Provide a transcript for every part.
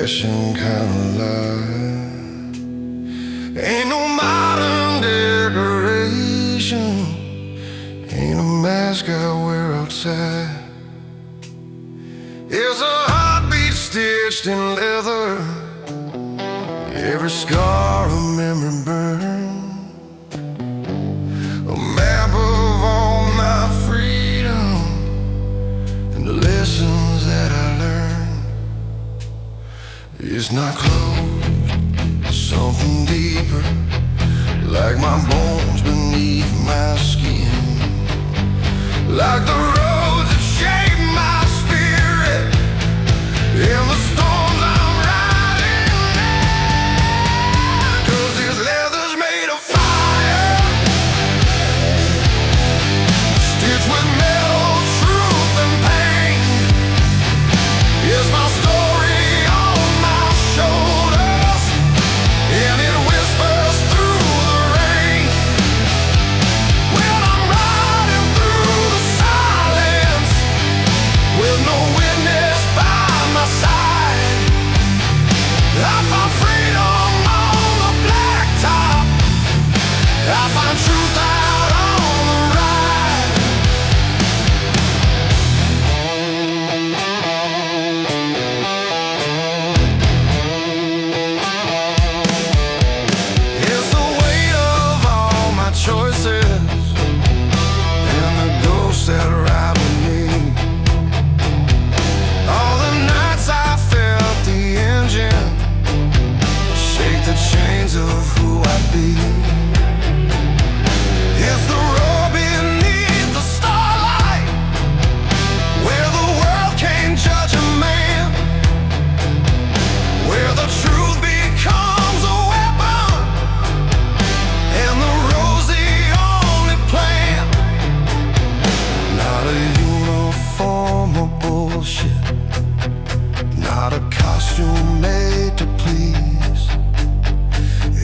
old-fashioned kind of life. Ain't no modern decoration, ain't a mask I wear outside. It's a heartbeat stitched in leather, every scar a memory burn, a map of all my freedom and the lessons that I learned. It's not closed, it's something deeper, like my bones beneath my skin, like the roads that shape my spirit in the storms I'm riding now. 'Cause this leather's made of fire, stitched with metal, truth and pain. It's my story on my shoulders, and it whispers through the rain. When I'm riding through the silence, with no witness by my side, I find freedom on the blacktop, I find truth out on the ride. It's the weight of all my choices and the ghosts that ride with me. All the nights I felt the engine shake the chains of who I'd be. It's the road beneath the starlight, where the world can't judge a man, where the truth becomes a weapon and the road's the only plan. Not a uniform or bullshit, not a costume made to please.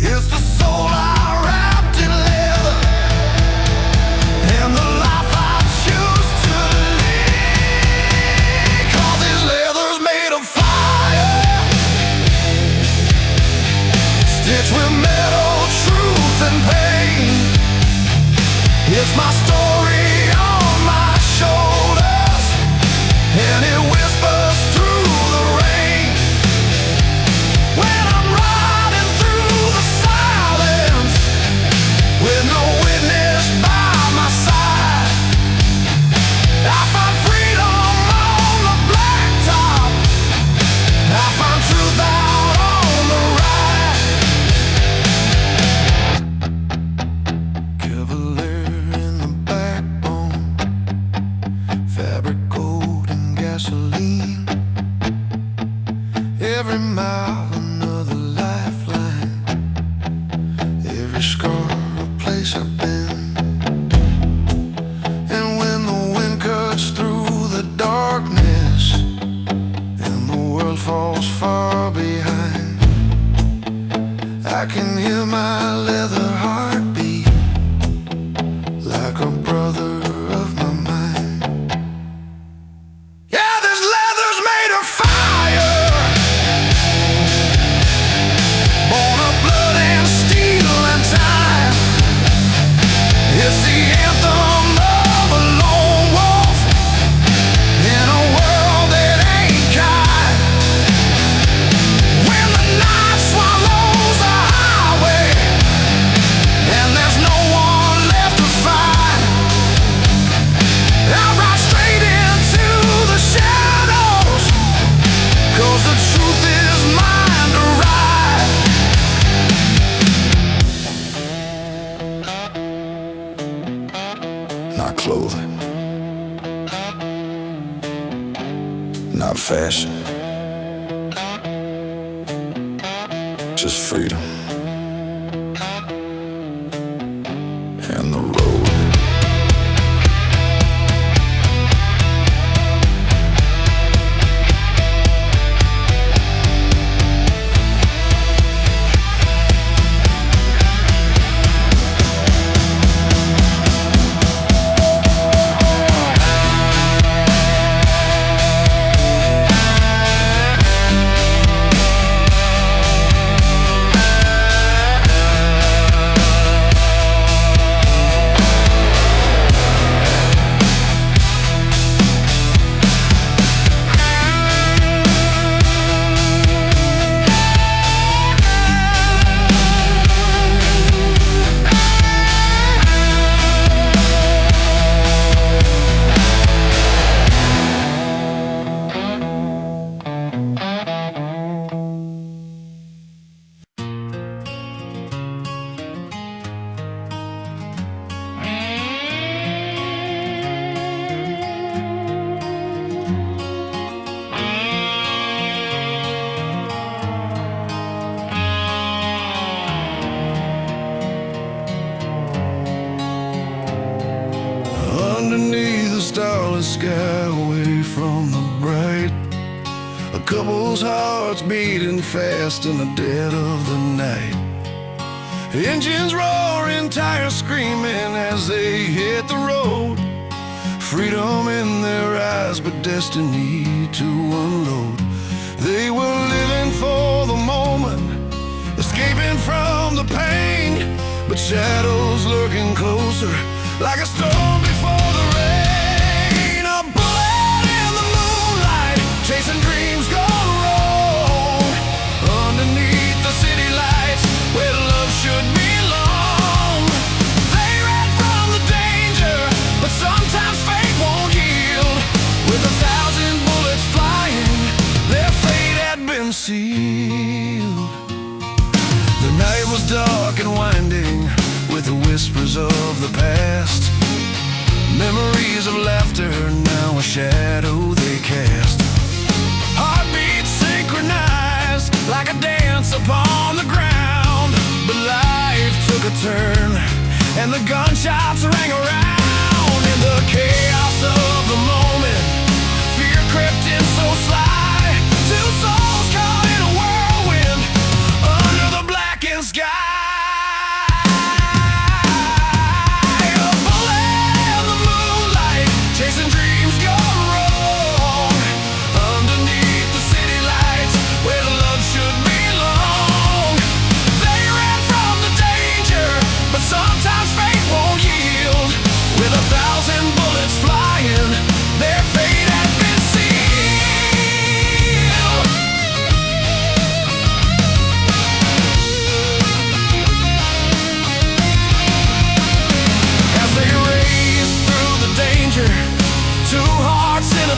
It's the soul I wrapped in leather, and the life I choose to lead. 'Cause this leather's made of fire, stitched with metal, truth and pain. It's my story on my shoulders, and it whispers through the rain. When I'm riding through the silence, with no witness by my side, I find freedom on the blacktop, I find truth out on the ride. Cavalier in the backbone, fabric coat and gasoline. Every mile another lifeline, every scar a place I've been. And when the wind cuts through the darkness and the world falls far behind, I can hear my leather heartbeat like a brother of my mind. Yeah, this leather's made of fire, born of blood and steel and time. It's the anthem of a lone wolf in a world that ain't kind. When the night swallows the highway and there's no one left to find, I ride straight into the shadows, 'cause the truth is mine to ride. Not clothing, not fashion, just freedom and the road. starless sky away from the bright. A couple's hearts beating fast in the dead of the night. Engines roaring, tires screaming as they hit the road. Freedom in their eyes, but destiny to unload. They were living for the moment, escaping from the pain, but shadows lurking closer, like a storm before the rain. A bullet in the moonlight, chasing dreams gone wrong. Underneath the city lights, where love should belong. They ran from the danger, but sometimes fate won't yield. With 1,000 bullets flying, their fate had been sealed. The night was dark and winding, with the whispers of the past. Memories of laughter, now a shadow they cast. Heartbeats synchronized, like a dance upon the ground. But life took a turn, and the gunshots rang around. In the chaos of the moment, fear crept in so sly. Two souls caught in a whirlwind, under the blackened sky.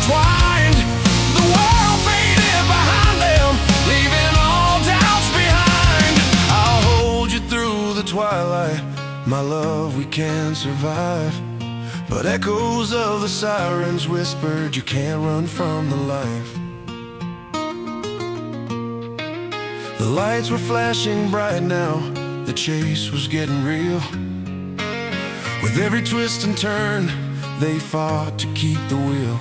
Intertwined, the world faded behind them, leaving all doubts behind. I'll hold you through the twilight, my love, we can survive. But echoes of the sirens whispered, you can't run from the life. The lights were flashing bright now, the chase was getting real. With every twist and turn, they fought to keep the wheel.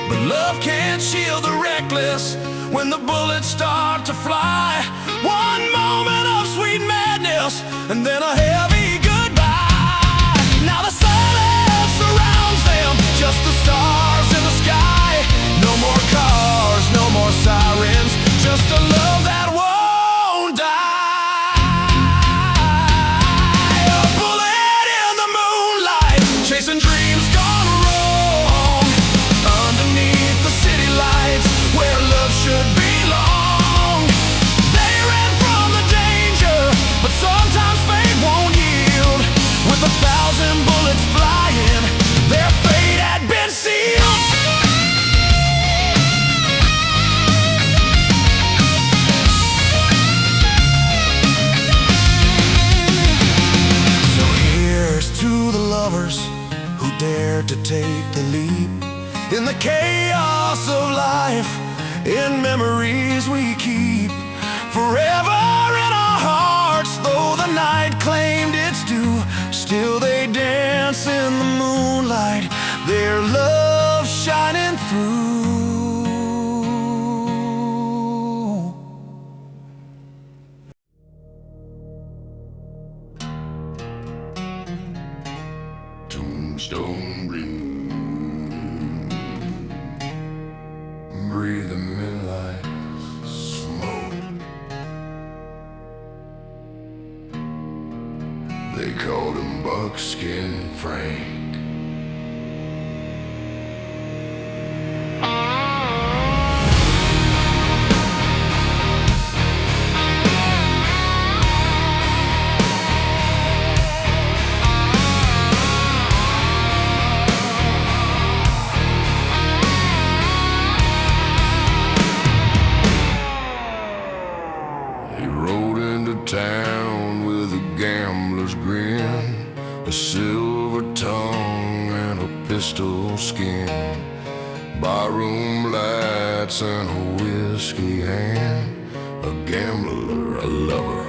But love can't shield the reckless when the bullets start to fly. One moment of sweet madness, and then a heavy goodbye. Now the silence surrounds them, just the stars in the sky. No more cars, no more sirens, just a love that won't die. A bullet in the moonlight, chasing dreams gone wrong. Underneath the city lights, where love should belong. They ran from the danger, but sometimes fate won't yield. With 1,000 bullets flying, their fate had been sealed. So here's to the lovers who dared to take the leap. In the chaos of life, in memories we keep forever in our hearts. Though the night claimed its due, still they dance in the moonlight, their love shining through. Tombstone ring, breathe the midnight smoke. They called him Buckskin Frank. He rode into town with a gambler's grin, a silver tongue and a pistol skin, barroom lights and a whiskey hand, a gambler, a lover,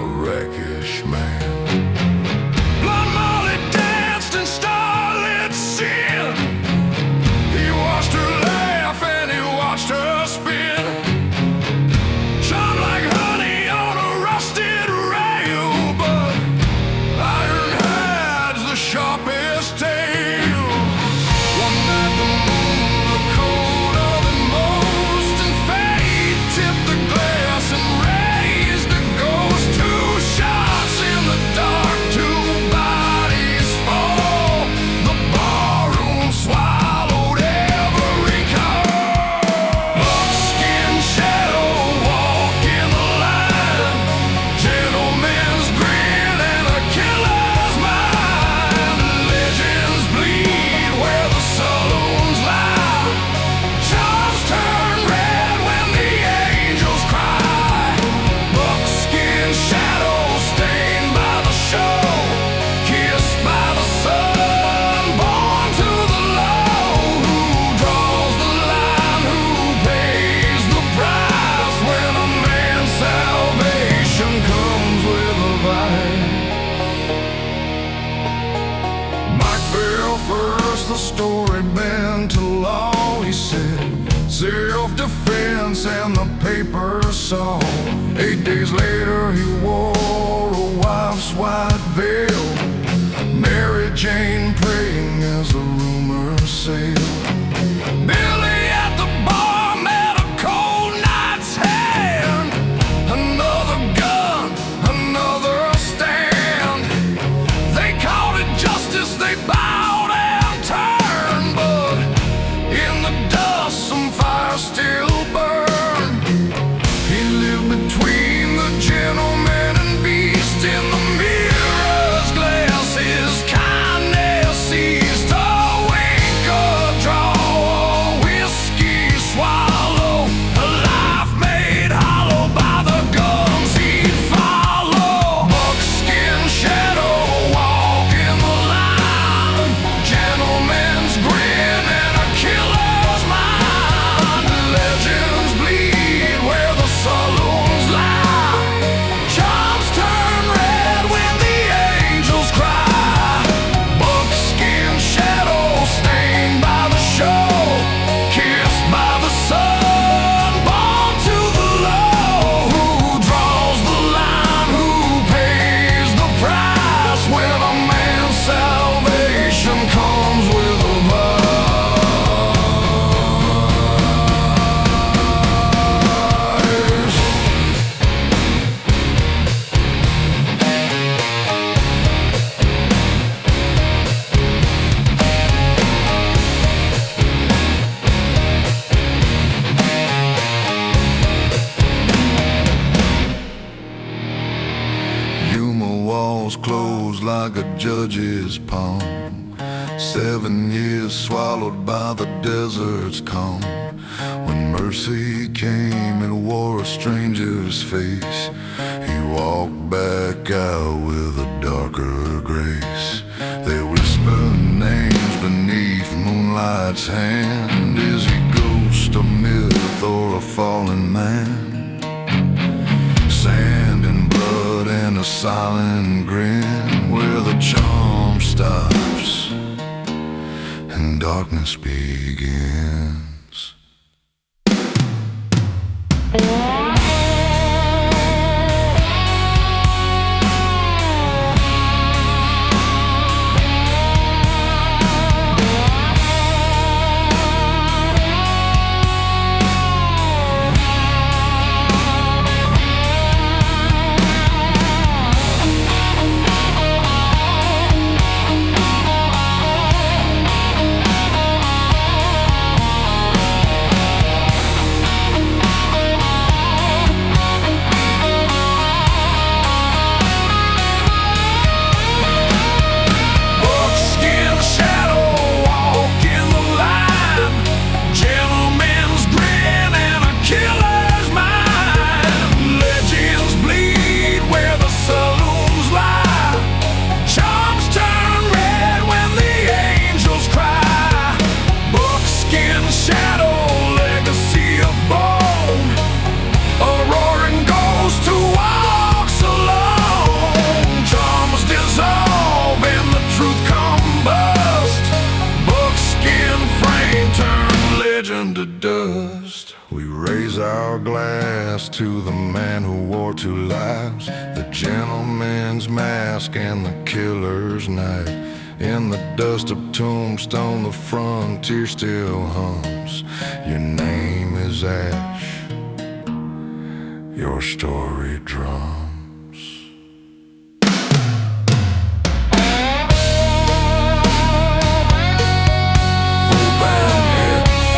a rakish man. Blood Molly danced in starlit sin. the story bent to law? He said, self-defense and the paper saw. 8 days later he wore a wife's white veil, Mary Jane praying as the rumors sailed. Billy at the bar met a cold night's hand. Another gun, another stand. They called it justice, they bowed and turned, but in the dust some fire still burned. He lived between the gentleman and beast. In the mirror's glasses kindness ceased. A wink, a draw, a whiskey swallow, a life made hollow by the guns he'd follow. Buckskin shadow walking the line, gentleman's grin and a killer's mind. Legends bleed where the saloons lie. Charms turn red when the angels cry. Buckskin shadow stained by the show, kissed by the sun, born to the low. Who draws the line? Who pays the price when a man's salvation comes with a vice? Humor walls closed like a judge's palm. 7 years swallowed by the desert's calm. When mercy came, it wore a stranger's face. He walked back out with a darker grace. They whispered names beneath moonlight's hand. Is he ghost, a myth, or a fallen man? Sand and blood and a silent grin, where the charm stops and darkness begins. Buckskin shadow walking the line, gentleman's grin and a killer's mind. Legends bleed where the saloons lie. Charms turn red when the angels cry. Buckskin shadow, legacy of bone, a roaring ghost who walks alone. Charms dissolve and the truth combust. Buckskin frame turn legend to dust. We raise our glass to the man who wore 2 lives, the gentleman's mask and the killer's knife. In the dust of Tombstone, the frontier still hums. Your name is ash, your story drums. Full band hits,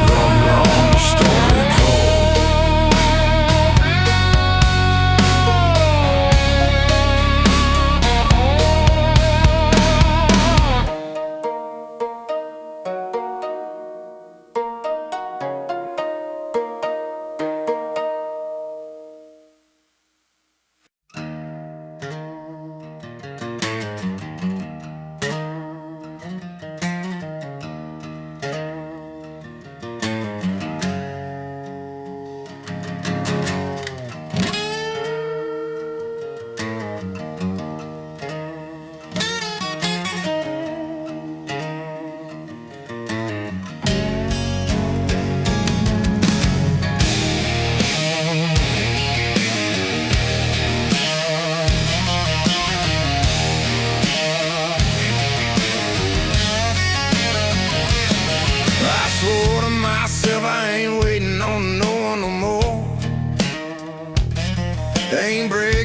the long story told.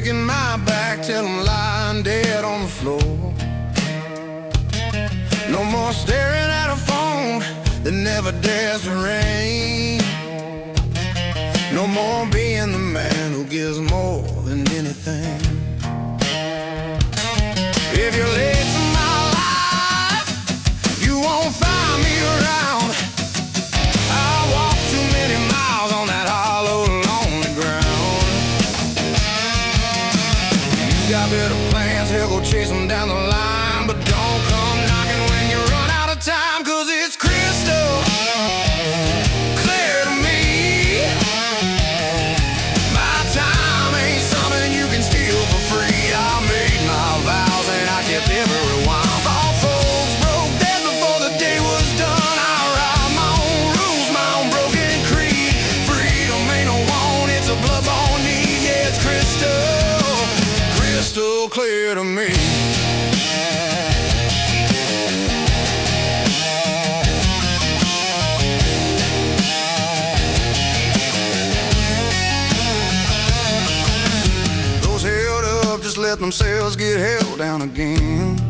breaking my back till I'm lying dead on the floor. No more staring at a phone that never dares to ring. No more being the man who gives more than anything. If you're late to my life, you won't find me around. I walk too many miles on that hollow, lonely ground. You got better plans, hell, go chase them down the line. But don't come knocking when you run out of time, 'cause it's crystal clear to me. My time ain't something you can steal for free. I made my vows and I kept every one. All folks broke dead before the day was done. I write my own rules, my own broken creed. Freedom ain't no want, it's a blood-borne need. Yeah, it's crystal clear to me. Those held up just let themselves get held down again.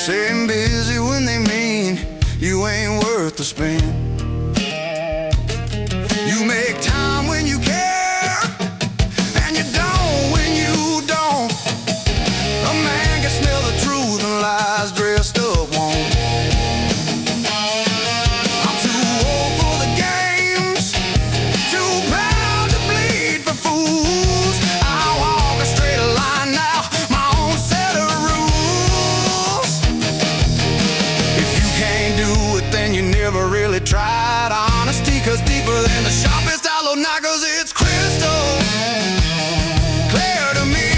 Saying busy when they mean you ain't worth the spend. You make time when you care, and you don't when you don't. A man can smell the truth and lies dressed up won't. I'm too old for the games, too proud to bleed for fools. I walk a straight line now, my own set of rules. If you can't do it, then you never really tried. Honesty cuts deeper than the sharpest hollow knife, 'cause it's crystal clear to me.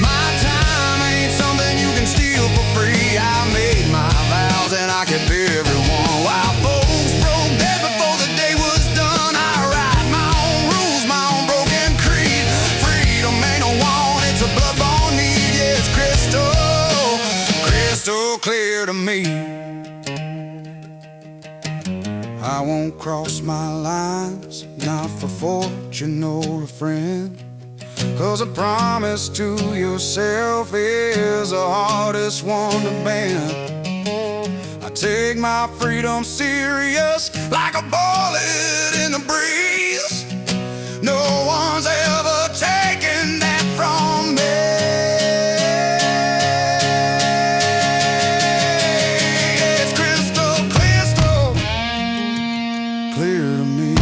My time ain't something you can steal for free. I made my vows and I kept every one. While folks broke dead before the day was done, I write my own rules, my own broken creed. Freedom ain't no want, it's a blood-borne need. Yeah, it's crystal clear to me. I won't cross my lines, not for fortune or a friend. 'Cause a promise to yourself is the hardest one to bend. I take my freedom serious, like a bullet in the breeze. No one's ever taken that from me. It's crystal clear to me.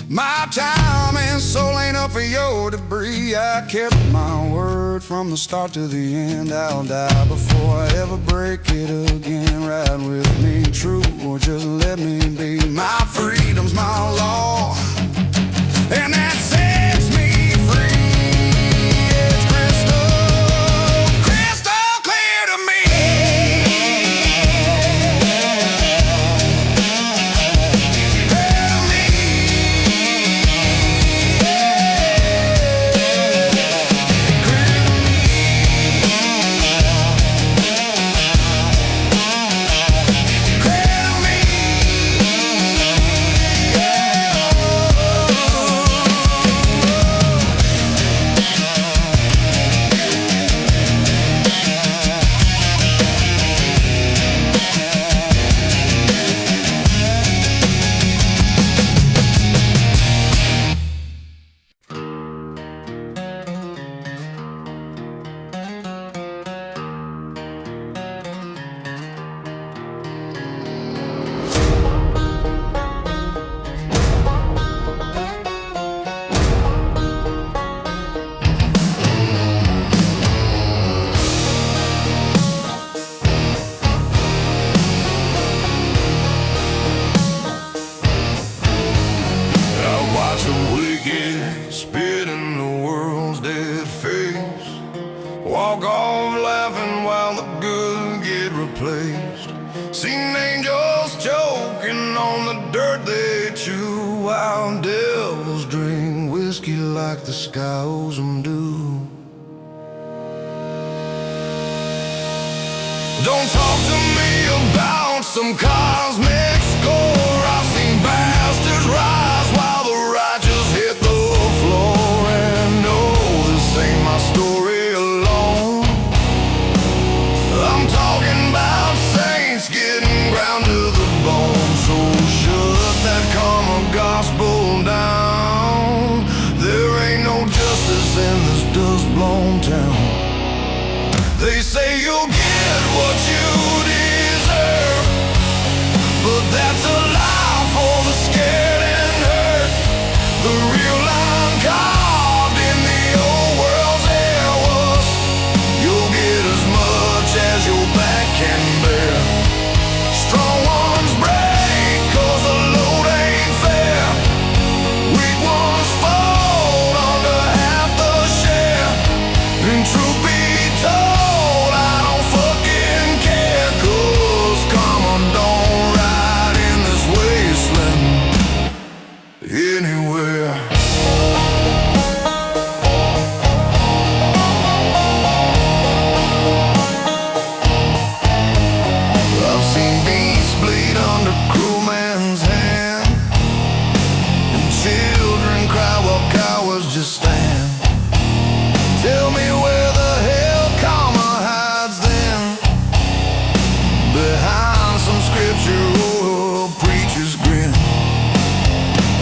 My time and soul ain't up for your debris. I kept my word from the start to the end. I'll die before I ever break it again. Ride with me true or just let me be. My freedom's my law, and that sets me free. It's crystal clear to me. Walk off laughing while the good get replaced. Seen angels choking on the dirt they chew, while devils drink whiskey like the sky owes them due. Don't talk to me about some cosmic score. I've seen bastards rise while They say you'll get what you deserve, but that's a lie for the scared and hurt. The real line carved in the old world's air was, you'll get as much as your back can bear. Strong ones break 'cause the load ain't fair. Weak ones fold under half the share. And truth be told, I don't fucking care, 'cause karma don't ride in this wasteland anywhere. I've seen beasts bleed under cruel man's hand, and children cry while cowards just stand. Tell me where the hell karma hides then, behind some scripture or a preacher's grin.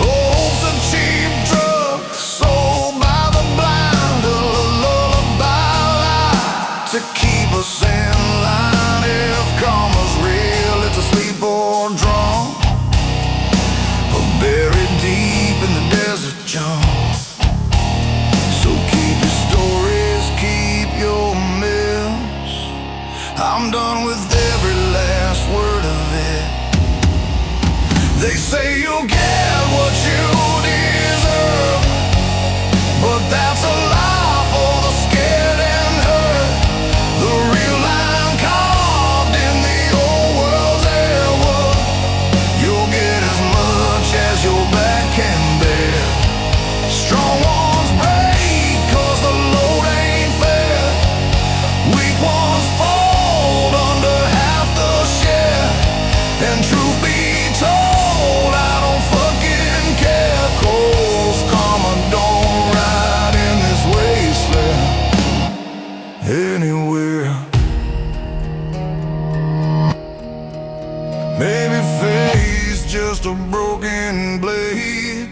Hope's a cheap drug sold by the blind, a lullaby lie to keep us in line. If karma's real, it's asleep or drunk, or buried deep in the desert junk. So keep your stories, keep your myths. I'm done with every last word of it. They say you'll get what you deserve, but that's a lie for the scared and hurt. The real line carved in the old world's air was, you'll get as much as your back can bear. Strong ones break 'cause the load ain't fair. Weak ones fold under half the share. And truth be told, I don't fucking care, 'cause karma don't ride in this wasteland anywhere. Maybe fate's just a broken blade,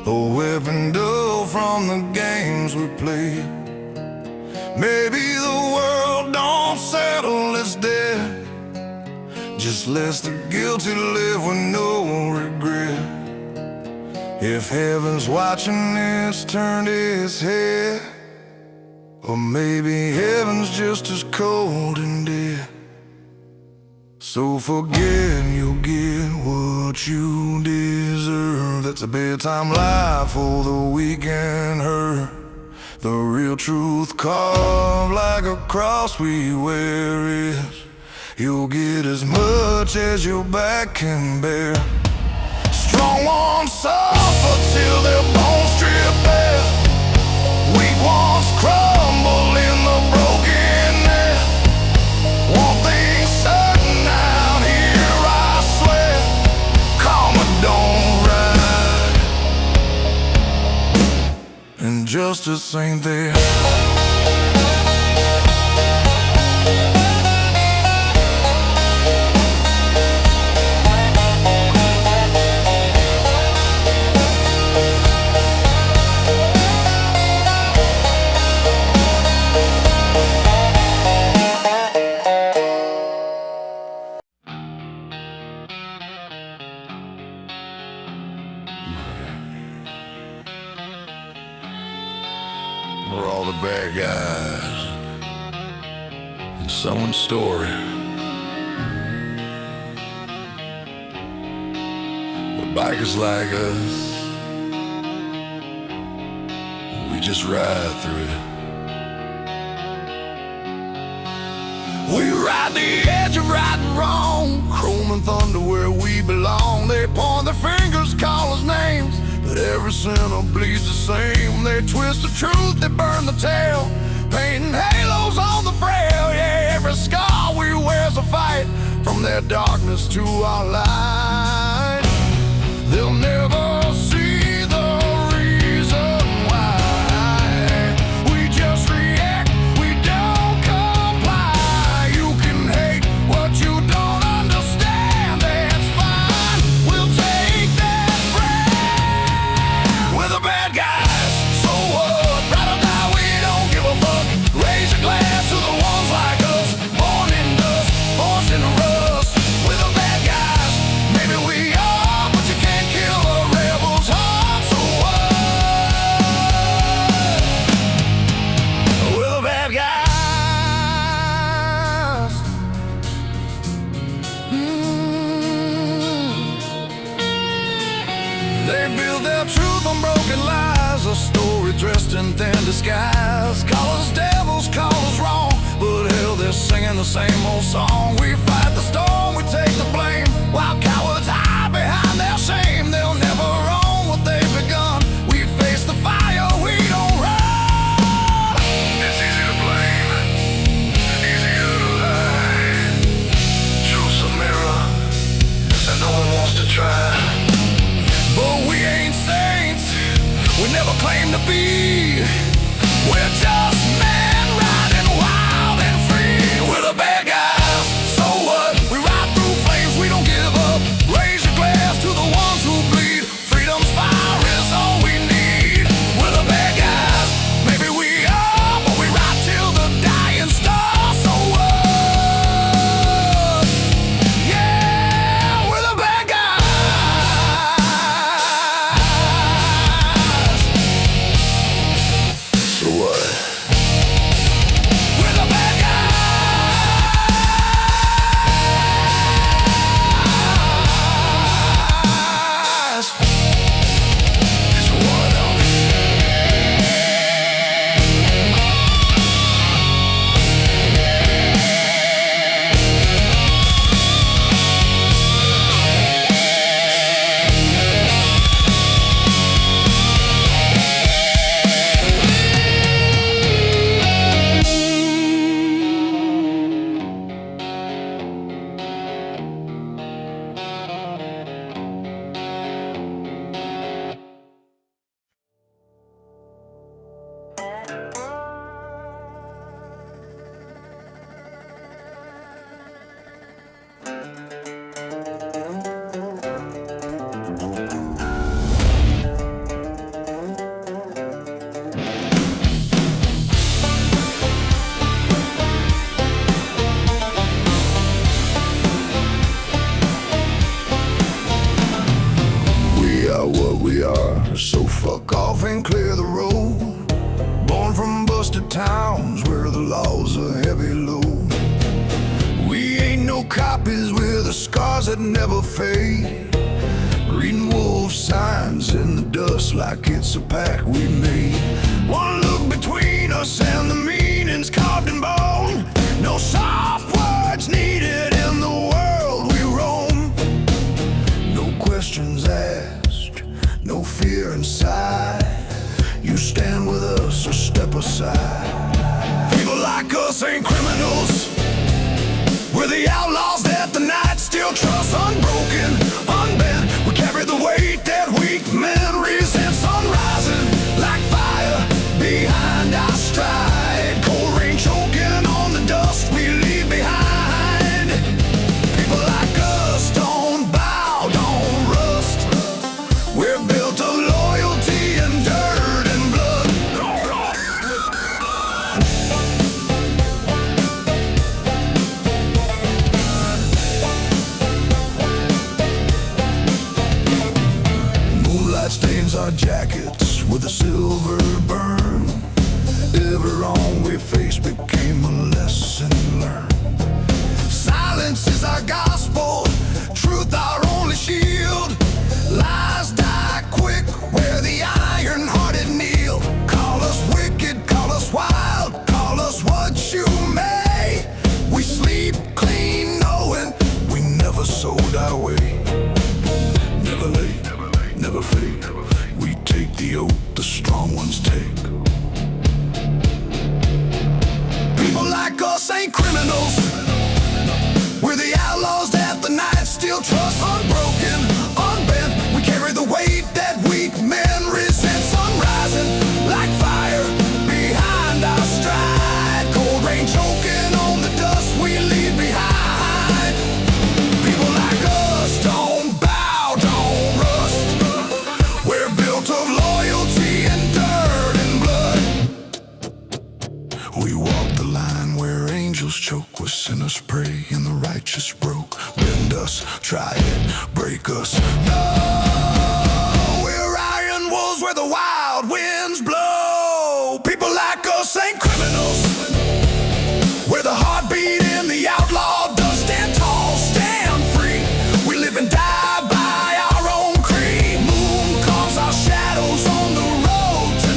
a weapon dull from the games we play. Maybe the world don't settle its debt, just lets the guilty live with no regret. If heaven's watching, it's turned its head, or maybe heaven's just as cold and dead. So forget you'll get what you deserve. That's a bedtime lie for the weak and hurt. The real truth carved like a cross we wear is, you'll get as much as your back can bear. Strong ones suffer till their bones strip bare. Weak ones crumble in the broken net. One thing certain out here, I swear, karma don't ride, and justice ain't there. We're all the bad guys in someone's story. The bikers like us, we just ride through it. We ride the edge of right and wrong, chrome and thunder where we belong. They point their fingers, call us names, but every sinner bleeds the same. They twist the truth, they burn the tale, painting halos on the frail. Yeah, every scar we wear's a fight, from their darkness to our light. They'll never see the reason why. We just react, we don't comply. You can hate what you don't understand, that's fine. We'll take that brand. We're the bad guys, so what? Ride or die, we don't give a fuck. Raise a glass to the ones a story dressed in thin disguise. Call us devils, call us wrong, but hell, they're singing the same old song. We fight the storm, we take the blame, while cowards hide behind their shame. They'll never own what they've begun. We face the fire, we don't run. It's easy to blame, easier to lie. Truth's a mirror, and no one wants to try. But we ain't saints, we never claim to be. We're just men riding wild and free. We're the bad guys, so what? We ride through flames, we don't give up. Raise your glass to the ones who bleed. Freedom's fire is all we need. We're the bad guys, maybe we are, but we ride till the dying star. So what? Yeah, we're the bad guys. So what? We're the bad guys. So what, homie? We are what we are, so fuck off and clear the road. Born from busted towns where the law's a heavy load. We ain't no copies with the scars that never fade. Reading wolf signs in the dust like it's a pact we made. One look between us and the meaning's carved in bone. No soft words needed in the world we roam. No questions asked, no fear inside. You stand with us or step aside. People like us ain't criminals. We're the outlaws that the night still trusts. Unbroken, unbent, we carry the weight that weak men resent. Sun rising like fire behind our stride. Cold rain choking on the dust we leave behind. People like us don't bow, don't rust. We're built of loyalty and dirt and blood. Moonlight stains our jackets with a silver burn. Every wrong we faced became a lesson learned. Silence is our gospel, truth our only shield. Lies die quick where the iron-hearted kneel. Call us wicked, call us wild, call us what you may. We sleep clean knowing we never sold our way. Never late, never fake. We take the oath the strong ones take. People like us ain't criminals. We're the outlaws that the night still trusts. Unbroken, unbent, we carry the weight that weak men resent. Sun rising like fire behind our stride. Cold rain choking on the dust we leave behind. People like us don't bow, don't rust. We're built of loyalty and dirt and blood. We walk the line where angels choke, where sinners pray and the righteous broke. Bend us, try it, break us. No, we're iron wolves where the wild winds blow. People like us ain't criminals. We're the heartbeat in the outlaw does. Stand tall, stand free. We live and die by our own creed. Moon carves our shadows on the road to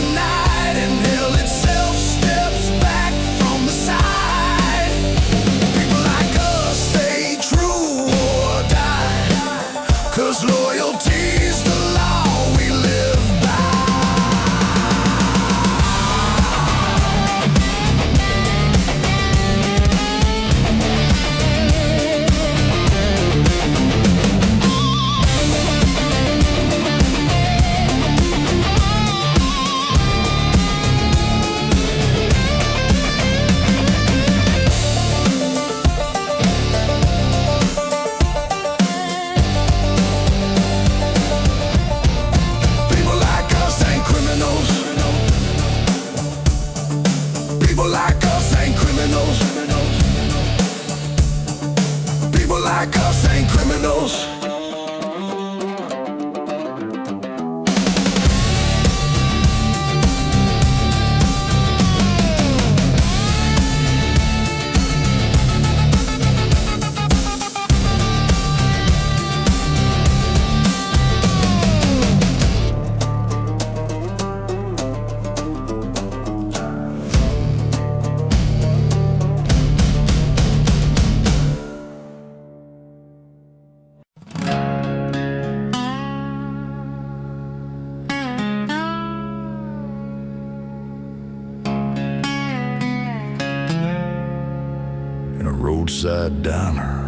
roadside diner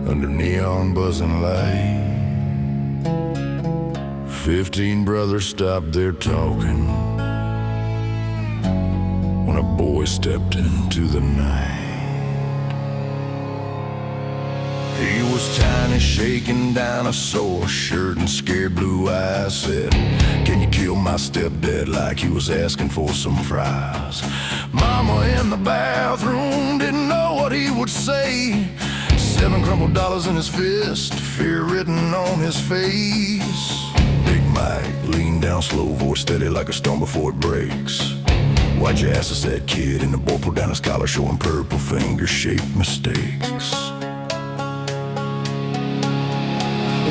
under neon buzzing light. 15 brothers stopped there talking when a boy stepped into the night. He was tiny, shaking down a sore shirt, and scared blue eyes said, "Can you kill my stepdad?" like he was asking for some fries. Mama in the bathroom didn't know what he would say. 7 crumpled dollars in his fist, fear written on his face. Big Mike leaned down, slow voice steady like a stone before it breaks. "Why'd you ask us that, kid?" And the boy pulled down his collar, showing purple finger-shaped mistakes.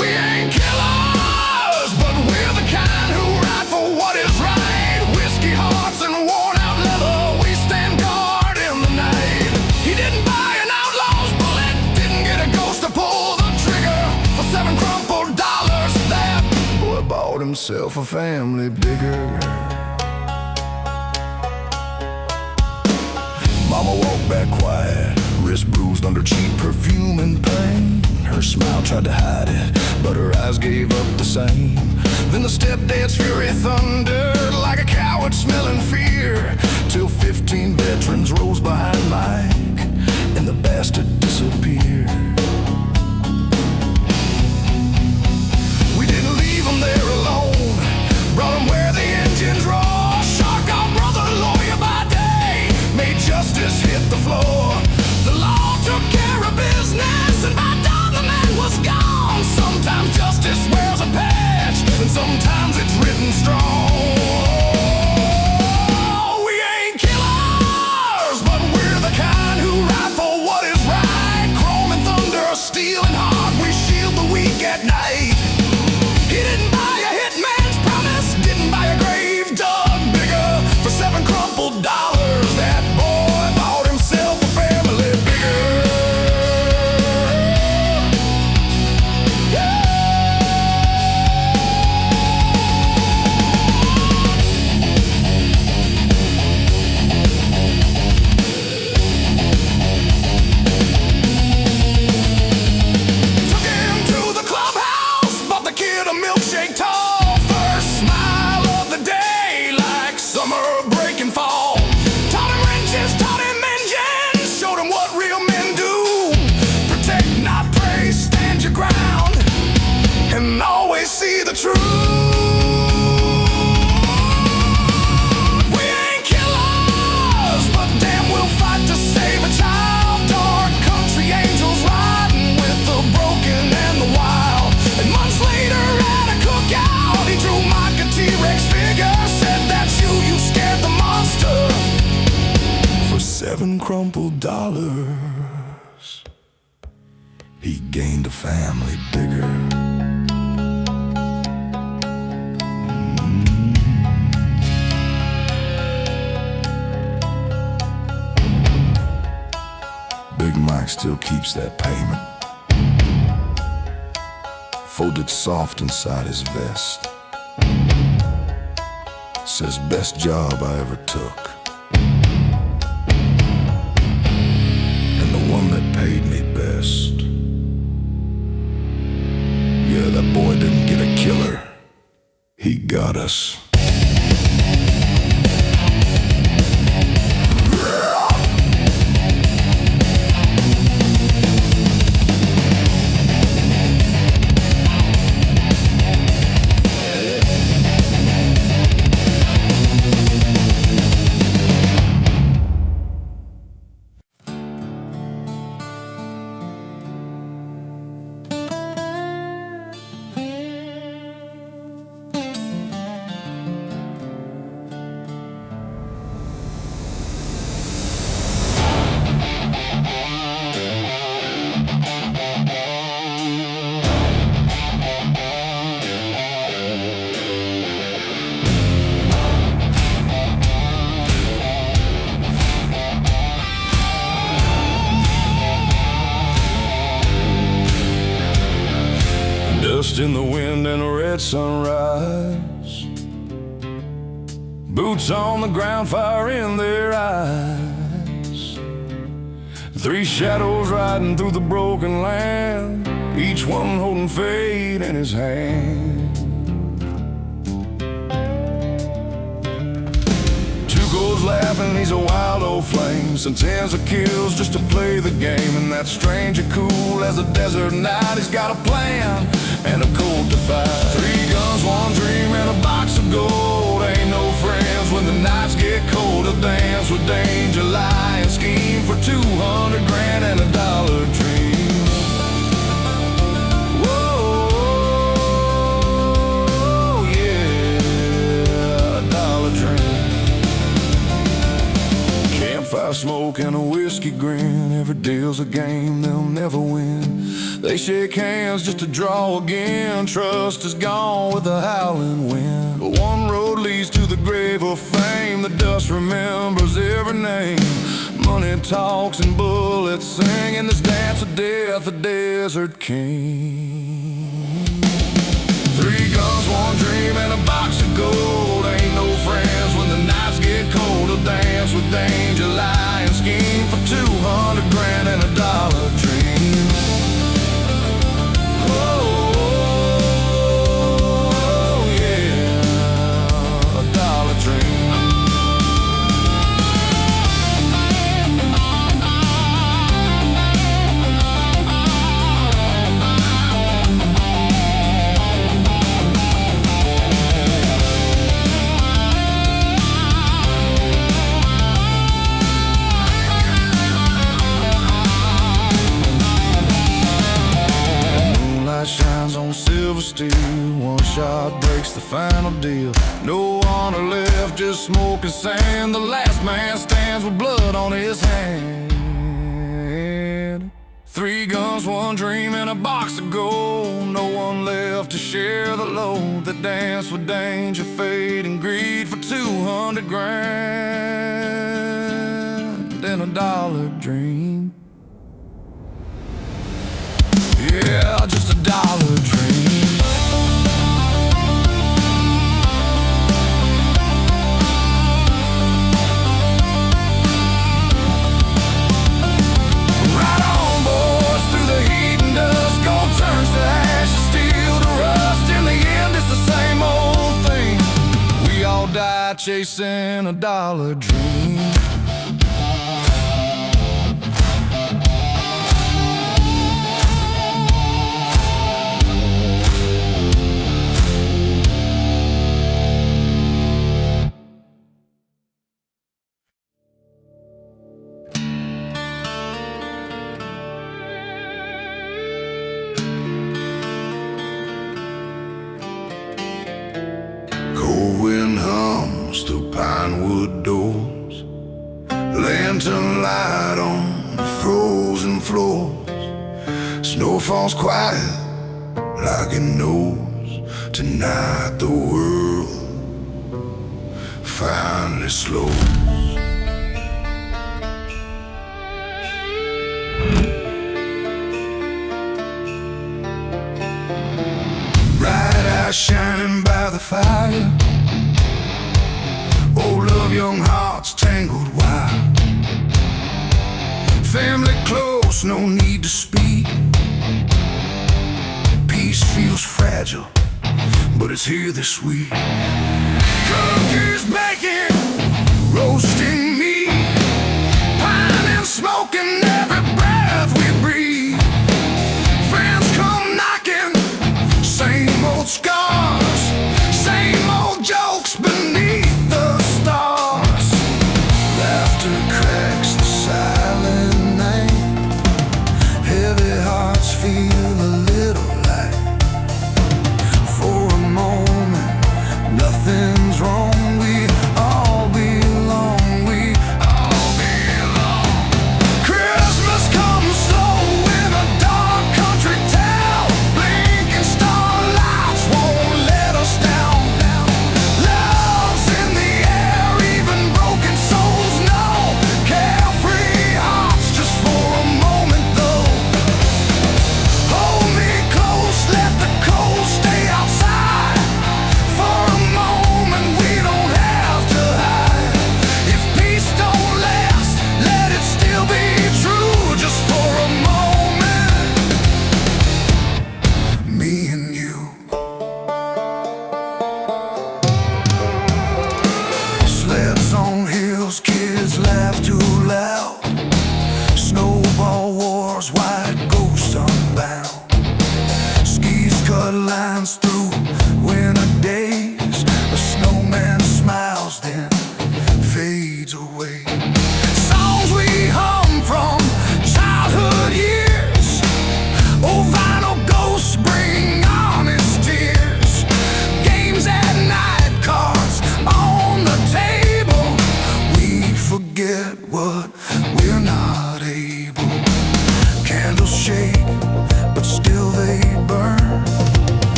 We ain't killers, but we're the kind who ride for what is right. Whiskey hearts and worn-out leather, we stand guard in the night. He didn't buy an outlaw's bullet, didn't get a ghost to pull the trigger. For 7 crumpled dollars, that boy bought himself a family bigger. Mama walked back quiet, wrist bruised under cheap perfume and pain. Her smile tried to hide it, but her eyes gave up the same. Then the stepdad's fury thundered like a coward smelling fear, till 15 veterans rose behind Mike and the bastard disappeared. We didn't leave him there alone, brought him where the engines roar. Shark our brother, lawyer by day, made justice hit the floor. The law took care of business, and by dawn the man was gone. Sometimes justice wears a patch, and sometimes it's written strong. We ain't killers, but we're the kind who ride for what is right. Chrome and thunder, steel and hard, we shield the weak at night. He didn't buy a hitman's promise, didn't buy a grave dug bigger. For 7 crumpled dollars, that boy bought himself a family bigger. Took him to the clubhouse, bought the kid a milkshake tall. First smile of the day, like summer breaking fall. Taught him wrenches, taught him engines, showed him what real men do. Protect, not pray, stand your ground, and always see the truth. We ain't killers, but damn we'll fight to save a child. Dark country angels riding with the broken and the wild. And months later at a cookout, he drew Mike a T-Rex figure, said, "That's you, you scared the monster." For 7 crumpled dollars, he gained a family bigger. Big Mike still keeps that payment, folded soft inside his vest. Says, "Best job I ever took, and the one that paid me best." Yeah, that boy didn't get a killer, he got us. Dust in the wind and a red sunrise, boots on the ground, fire in their eyes. Three shadows riding through the broken land, each one holding fate in his hand. Two goes laughing, he's a wild old flame, sends tens of kills just to play the game. And that stranger cool as a desert night, he's got a plan and a code to fight. Three guns, one dream, and a box of gold. Ain't no friends when the nights get cold. He'll dance with danger, lie and scheme for 200 grand and a dollar dream. Whoa, yeah, a dollar dream. Campfire smoke and a whiskey grin. Every deal's a game, they'll never win. They shake hands just to draw again. Trust is gone with the howling wind. But one road leads to the grave of fame. The dust remembers every name. Money talks and bullets sing in this dance of death, the desert king. Three guns, one dream, and a box of gold. Ain't no friends when the nights get cold. He'll dance with danger, lie and scheme for 200 grand and a dollar dream. Shines on silver steel. One shot breaks the final deal. No honor left, just smoke and sand. The last man stands with blood on his hand. Three guns, one dream, and a box of gold. No one left to share the load. That dance with danger, fate, and greed for 200 grand and a dollar dream. Yeah, just a dollar dream. Right on, boys, through the heat and dust. Gold turns to ashes, steel to rust. In the end, it's the same old thing. We all die chasing a dollar dream. Wind hums through pine wood doors, lantern light on frozen floors. Snow falls quiet like it knows. Tonight the world finally slows. Bright eyes shining by the fire. Old love, young hearts tangled wild. Family close, no need to speak. Peace feels fragile, but it's here this week. Cookies baking, roasting meat, pine and smoking every breath we breathe. Friends come knocking, same old scars, same old jokes beneath the stars. Laughter cracks the silent night. Heavy hearts feel a little light. For a moment, nothing's wrong. We all belong. We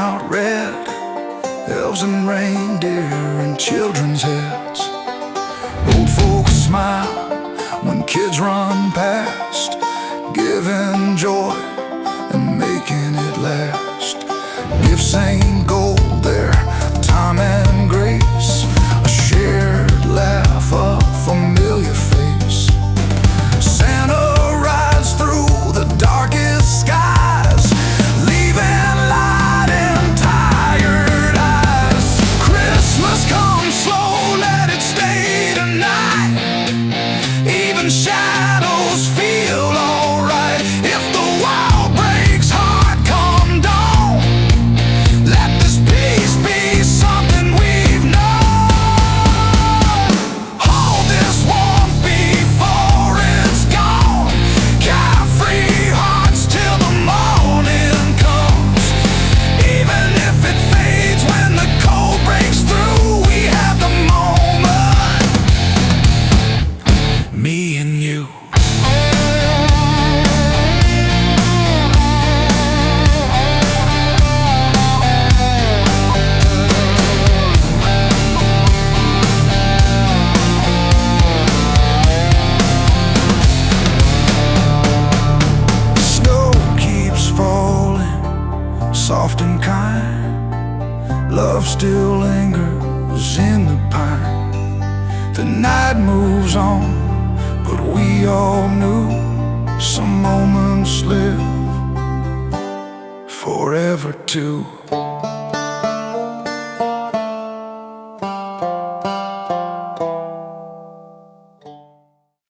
out red, elves and reindeer in children's heads. Old folks smile when kids run past, giving joy and making it last. Gifts ain't gold, they're time and grace, a shared laugh, a familiar face. Santa rides through the darkest skies, leaving light in tired eyes. Christmas comes slow, let it stay tonight. Even shadows feel alright. If the wild breaks heart come dawn, let this peace be something we've known. Hold this warmth before it's gone. Carefree hearts till the morning comes. Even if it fades when the cold breaks through, we have the moment, me and you. Snow keeps falling, soft and kind. Love still lingers in the pine. The night moves on, but we all knew some moments live forever too.